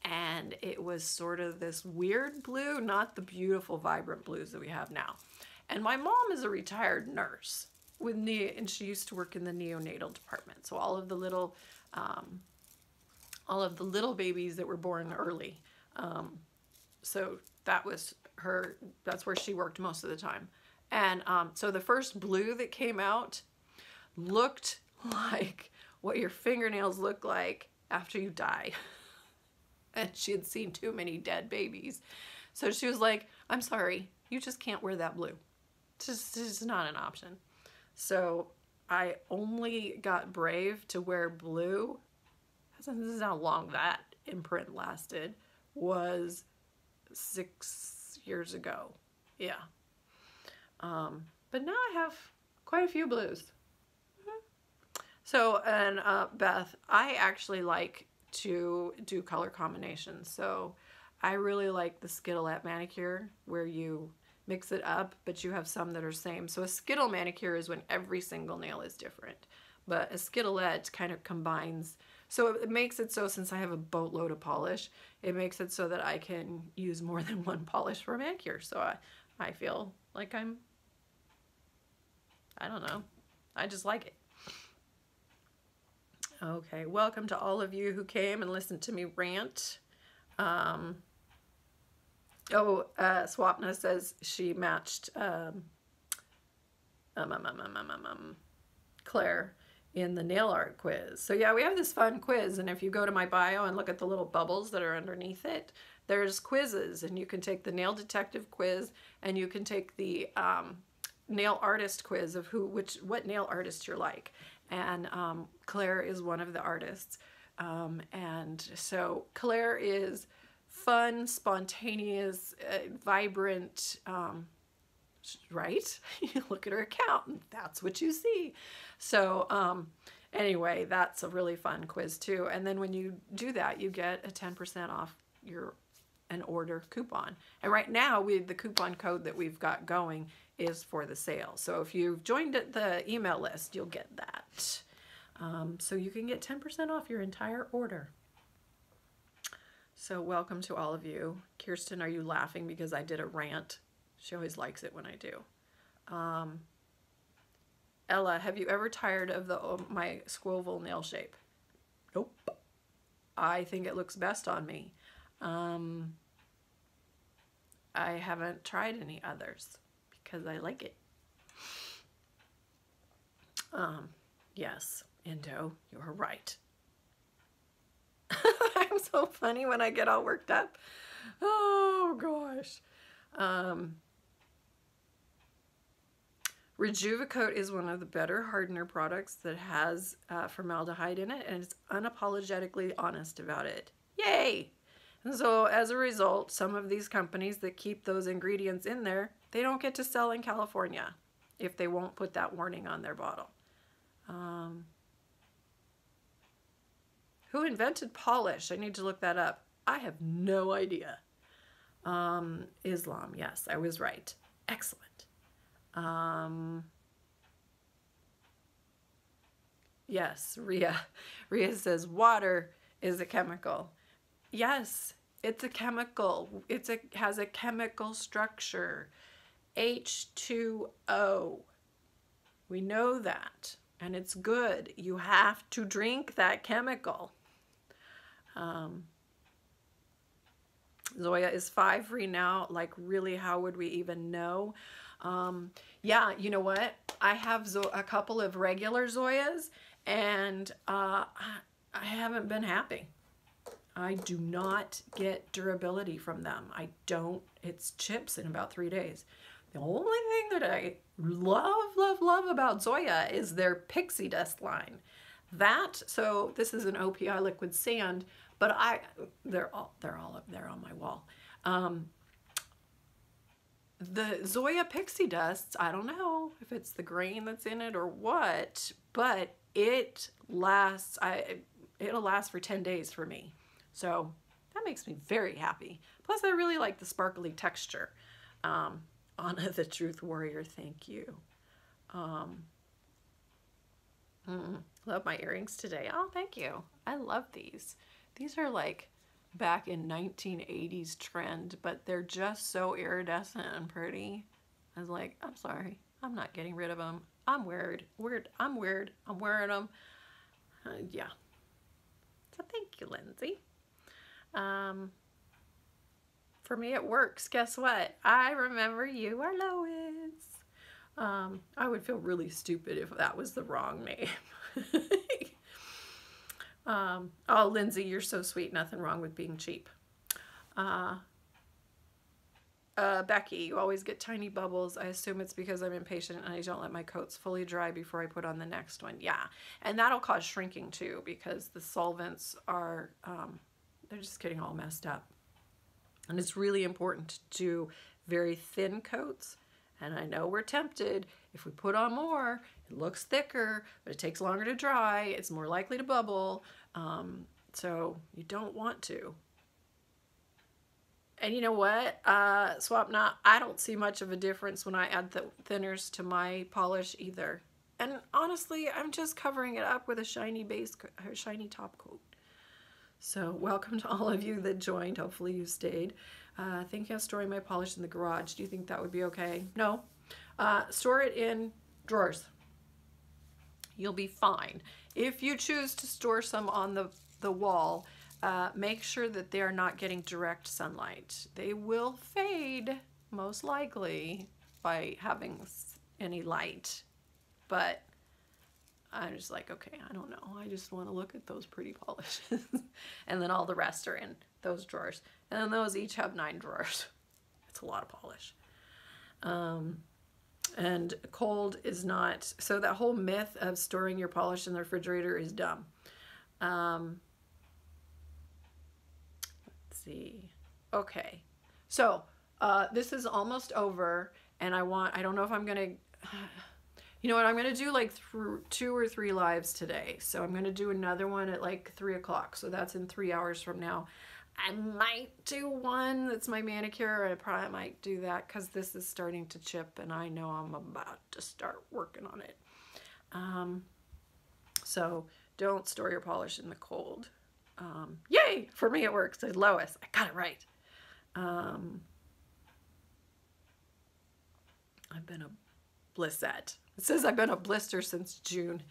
And it was sort of this weird blue, not the beautiful, vibrant blues that we have now. And my mom is a retired nurse and she used to work in the neonatal department. So all of the little babies that were born early. So that was her, that's where she worked most of the time. And so the first blue that came out looked like what your fingernails look like after you die. And she had seen too many dead babies. So she was like, I'm sorry, you just can't wear that blue. It's just not an option. So I only got brave to wear blue. This is how long that imprint lasted, was 6 years ago. Yeah. But now I have quite a few blues. So, and Beth, I actually like to do color combinations. So I really like the Skittlette manicure where you mix it up, but you have some that are same. So a Skittle manicure is when every single nail is different. But a Skittlette kind of combines. So it makes it so, since I have a boatload of polish, it makes it so that I can use more than one polish for a manicure. So I feel like I don't know, I just like it. Okay, welcome to all of you who came and listened to me rant. Swapna says she matched Claire in the nail art quiz. So yeah, we have this fun quiz, and if you go to my bio and look at the little bubbles that are underneath it, there's quizzes, and you can take the nail detective quiz, and you can take the nail artist quiz of what nail artist you're like. And Claire is one of the artists. And so Claire is fun, spontaneous, vibrant, right? You look at her account and that's what you see. So anyway, that's a really fun quiz too. And then when you do that, you get a 10% off an order coupon. And right now, the coupon code that we've got going is for the sale. So if you've joined the email list, you'll get that. So you can get 10% off your entire order. So welcome to all of you. Kirsten, are you laughing because I did a rant? She always likes it when I do. Ella, have you ever tired of my squoval nail shape? Nope. I think it looks best on me. I haven't tried any others because I like it. Yes, Indo, you are right. I'm so funny when I get all worked up. Oh gosh. Rejuvicoat is one of the better hardener products that has formaldehyde in it, and it's unapologetically honest about it. Yay! And so as a result, some of these companies that keep those ingredients in there, they don't get to sell in California if they won't put that warning on their bottle. Who invented polish? I need to look that up. I have no idea. Islam, yes, I was right. Excellent. Yes, Ria says water is a chemical. Yes, it's a chemical. Has a chemical structure. H2O. We know that, and it's good. You have to drink that chemical. Zoya, is 5 free now? Like, really, how would we even know? Yeah, you know what? I have a couple of regular Zoyas, and I haven't been happy. I do not get durability from them. I don't. It's chips in about 3 days. The only thing that I love about Zoya is their pixie dust line. So this is an OPI liquid sand, but they're all up there on my wall. The Zoya pixie dusts, I don't know if it's the grain that's in it or what, but it lasts. It'll last for 10 days for me. So that makes me very happy. Plus, I really like the sparkly texture. Anna the Truth Warrior, thank you. Love my earrings today. Oh, thank you. I love these. These are like back in 1980s trend, but they're just so iridescent and pretty. I was like, I'm sorry. I'm not getting rid of them. I'm weird. I'm weird. I'm wearing them. Yeah. So thank you, Lindsay. For me, it works. Guess what? I remember you are Lois. I would feel really stupid if that was the wrong name. Oh, Lindsay, you're so sweet. Nothing wrong with being cheap. Becky, you always get tiny bubbles. I assume it's because I'm impatient and I don't let my coats fully dry before I put on the next one. Yeah, and that'll cause shrinking too because the solvents are, they're just getting all messed up. And it's really important to do very thin coats. And I know we're tempted. If we put on more, it looks thicker, but it takes longer to dry. It's more likely to bubble. So you don't want to. And you know what, Swapna, I don't see much of a difference when I add the thinners to my polish either. And honestly, I'm just covering it up with a shiny base, shiny top coat. So welcome to all of you that joined. Hopefully you stayed. Thinking of storing my polish in the garage. Do you think that would be okay? No. Store it in drawers. You'll be fine. If you choose to store some on the wall, make sure that they're not getting direct sunlight. They will fade, most likely, by having any light. But I'm just like, okay, I don't know. I just want to look at those pretty polishes. And then all the rest are in those drawers. And then those each have 9 drawers. It's a lot of polish. And cold is not, so that whole myth of storing your polish in the refrigerator is dumb. Let's see. Okay. So, this is almost over, and I don't know if I'm going to, you know what, I'm going to do like 2 or 3 lives today. So I'm going to do another one at like 3 o'clock. So that's in 3 hours from now. I might do one that's my manicure. I probably might do that because this is starting to chip and I know I'm about to start working on it. So don't store your polish in the cold. Yay! For me it works. Says Lois. I got it right. I've been a Blissette. It says I've been a blister since June.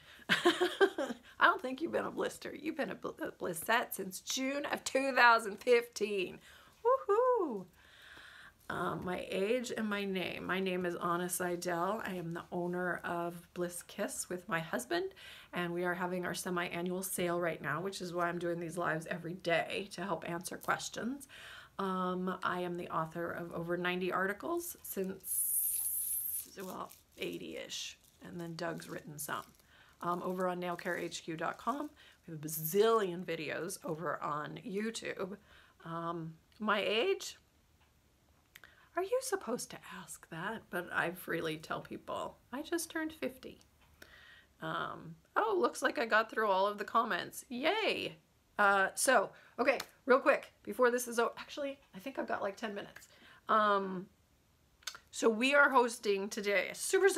I don't think you've been a blister. You've been a Blissette since June of 2015. Woohoo! My age and my name. My name is Anna Seidel. I am the owner of BLISS KISS with my husband, and we are having our semi-annual sale right now, which is why I'm doing these lives every day to help answer questions. I am the author of over 90 articles since, well, 80-ish, and then Doug's written some. Over on nailcarehq.com. We have a bazillion videos over on YouTube. My age? Are you supposed to ask that? But I freely tell people, I just turned 50. Oh, looks like I got through all of the comments. Yay! So, okay, real quick, before this is over, actually, I think I've got like 10 minutes. So we are hosting today, super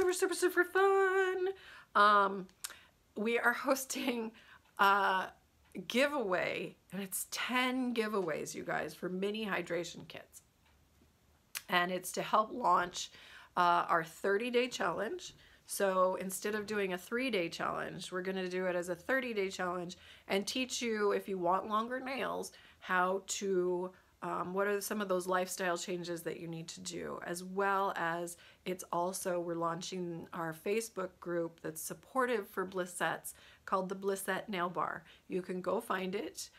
fun. We are hosting a giveaway, and it's 10 giveaways, you guys, for mini hydration kits. And it's to help launch our 30-day challenge. So instead of doing a 3-day challenge, we're going to do it as a 30-day challenge and teach you, if you want longer nails, how to, what are some of those lifestyle changes that you need to do, as well as it's also, we're launching our Facebook group that's supportive for Blissettes called the Blissette Nail Bar. You can go find it.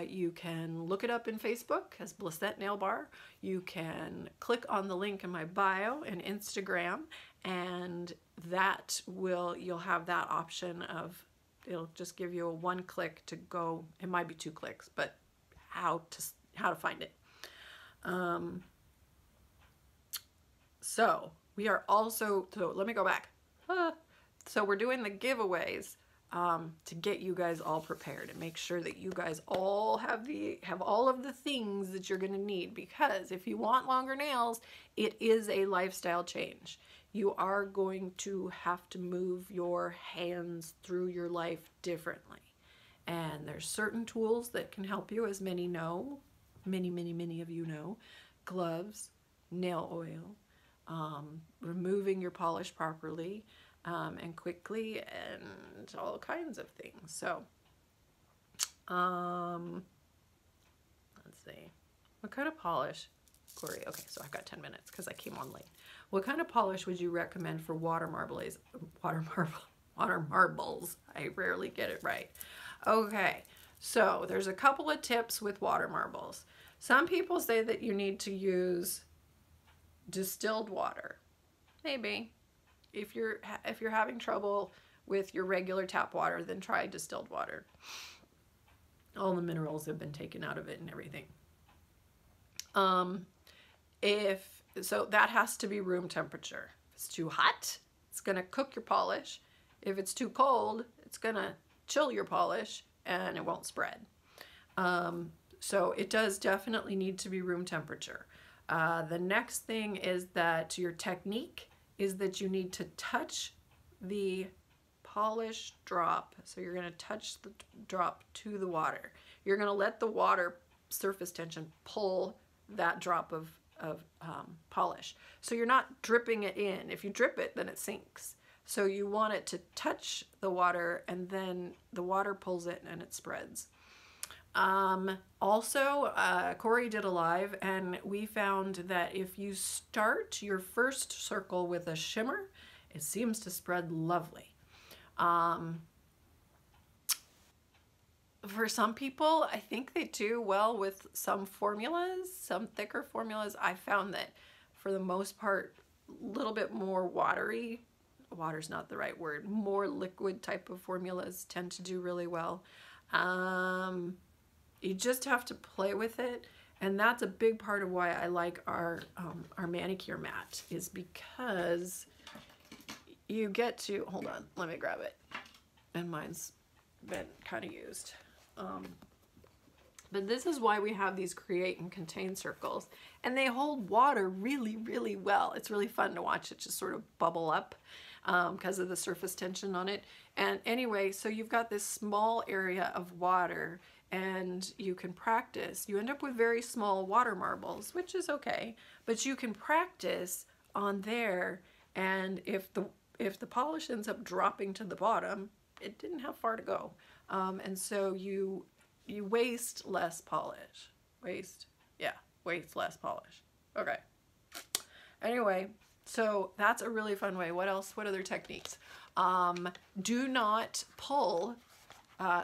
You can look it up in Facebook as Blissette Nail Bar. You can click on the link in my bio and Instagram, and that will, you'll have that option of, it'll just give you a 1 click to go, it might be 2 clicks, but how to find it. So we are also, so let me go back. So we're doing the giveaways to get you guys all prepared and make sure that you guys all have all of the things that you're going to need, because if you want longer nails, it is a lifestyle change. You are going to have to move your hands through your life differently, and there's certain tools that can help you, as many know, many of you know: gloves, nail oil, removing your polish properly and quickly, and all kinds of things. So let's see, what kind of polish, Corey? Okay, so I've got 10 minutes because I came on late. What kind of polish would you recommend for water marbles? I rarely get it right. Okay, so there's a couple of tips with water marbles. Some people say that you need to use distilled water. Maybe. If you're having trouble with your regular tap water, then try distilled water. All the minerals have been taken out of it and everything. So that has to be room temperature. If it's too hot, it's gonna cook your polish. If it's too cold, it's gonna chill your polish and it won't spread. So it does definitely need to be room temperature. The next thing is that your technique is that you need to touch the polish drop. So you're gonna touch the drop to the water. You're gonna let the water surface tension pull that drop of polish. So you're not dripping it in. If you drip it, then it sinks. So you want it to touch the water, and then the water pulls it and it spreads. Also, Corey did a live, and we found that if you start your first circle with a shimmer, it seems to spread lovely. For some people, I think they do well with some formulas, some thicker formulas. I found that for the most part, little bit more watery, water's not the right word, more liquid type of formulas tend to do really well. You just have to play with it, and that's a big part of why I like our manicure mat, is because you get to, hold on, let me grab it, and mine's been kind of used. But this is why we have these create and contain circles, and they hold water really, really well. It's really fun to watch it just sort of bubble up because of the surface tension on it. And anyway, so you've got this small area of water, and you can practice. You end up with very small water marbles, which is okay, but you can practice on there, and if the polish ends up dropping to the bottom, it didn't have far to go. And so you waste less polish. Waste less polish. Okay. Anyway, so that's a really fun way. What else? What other techniques? Do not pull.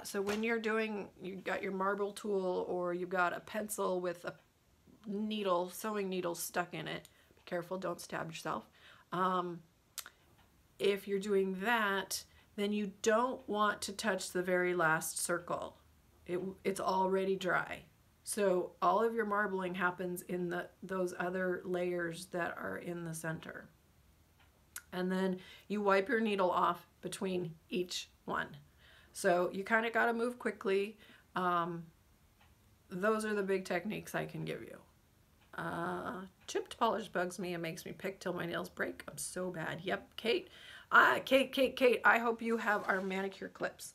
So when you're doing, you got your marble tool, or you've got a pencil with a needle, sewing needle stuck in it. Be careful, don't stab yourself. If you're doing that, then you don't want to touch the very last circle. It's already dry. So all of your marbling happens in those other layers that are in the center. And then you wipe your needle off between each one. So you kind of got to move quickly. Those are the big techniques I can give you. Chipped polish bugs me and makes me pick till my nails break. I'm so bad. Yep, Kate. Kate, I hope you have our manicure clips,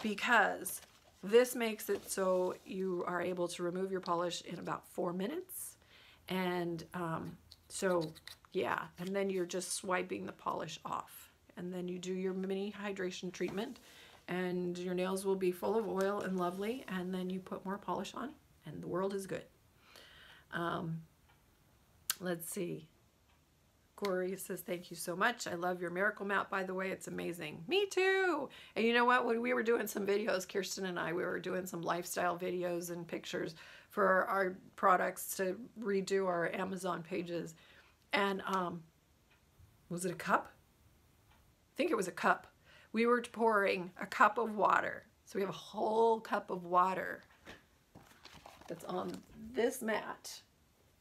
because this makes it so you are able to remove your polish in about 4 minutes. And so, yeah, and then you're just swiping the polish off. And then you do your mini hydration treatment, and your nails will be full of oil and lovely, and then you put more polish on, and the world is good. Let's see. Corey says, thank you so much. I love your miracle mat, by the way. It's amazing. Me too. And you know what? When we were doing some videos, Kirsten and I, we were doing some lifestyle videos and pictures for our products to redo our Amazon pages. And was it a cup? I think it was a cup. We were pouring a cup of water. So we have a whole cup of water that's on this mat,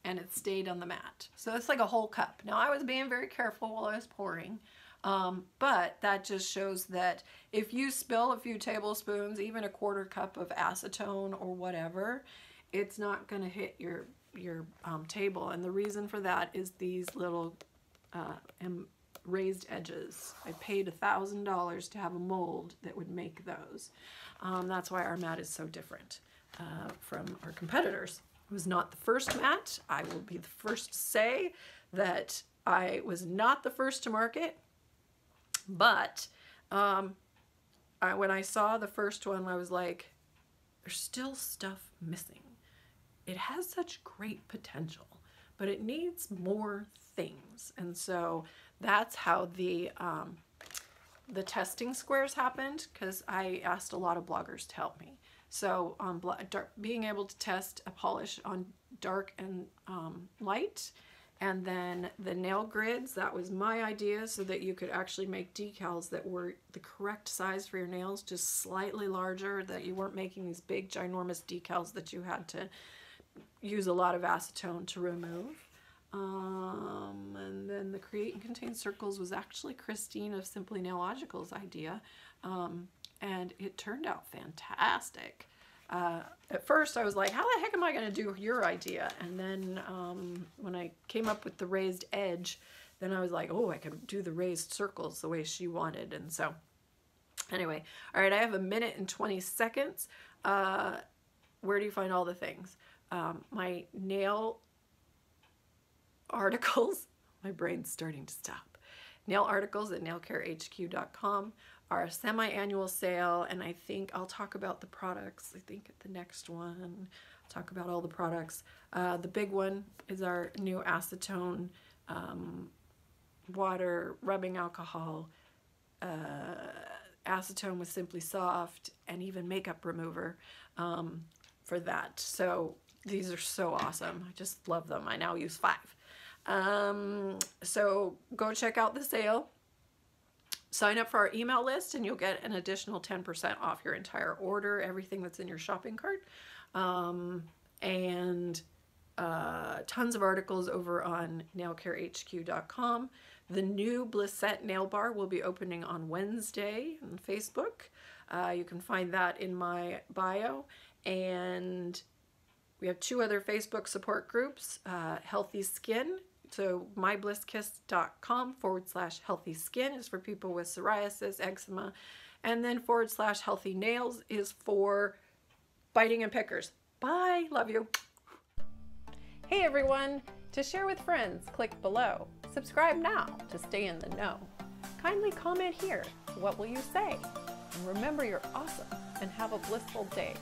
and it stayed on the mat. So it's like a whole cup. Now I was being very careful while I was pouring, but that just shows that if you spill a few tablespoons, even a quarter cup of acetone or whatever, it's not going to hit your table. And the reason for that is these little raised edges. I paid $1,000 to have a mold that would make those. That's why our mat is so different from our competitors. It was not the first mat. I will be the first to say that I was not the first to market, but when I saw the first one, I was like, there's still stuff missing. It has such great potential, but it needs more things. And so that's how the testing squares happened, because I asked a lot of bloggers to help me. So being able to test a polish on dark and light, and then the nail grids, that was my idea, so that you could actually make decals that were the correct size for your nails, just slightly larger, that you weren't making these big ginormous decals that you had to use a lot of acetone to remove. And then the create and contain circles was actually Christine of Simply Nailogical's idea. And it turned out fantastic. At first I was like, how the heck am I going to do your idea? And then when I came up with the raised edge, then I was like, oh, I can do the raised circles the way she wanted. And so anyway, all right, I have 1 minute and 20 seconds. Where do you find all the things? My nail articles, my brain's starting to stop. Nail articles at nailcarehq.com. Our semi-annual sale, and I think I'll talk about the products. I think at the next one, I'll talk about all the products. The big one is our new acetone, water, rubbing alcohol, acetone with Simply Soft, and even makeup remover for that. So these are so awesome. I just love them. I now use 5. So go check out the sale. Sign up for our email list and you'll get an additional 10% off your entire order, everything that's in your shopping cart. And tons of articles over on nailcarehq.com. The new Blissette Nail Bar will be opening on Wednesday on Facebook. You can find that in my bio. And we have 2 other Facebook support groups, Healthy Skin. So myblisskiss.com/healthy skin is for people with psoriasis, eczema, and then /healthy nails is for biting and pickers. Bye, love you. Hey everyone, to share with friends, click below. Subscribe now to stay in the know. Kindly comment here, what will you say? And remember, you're awesome and have a blissful day.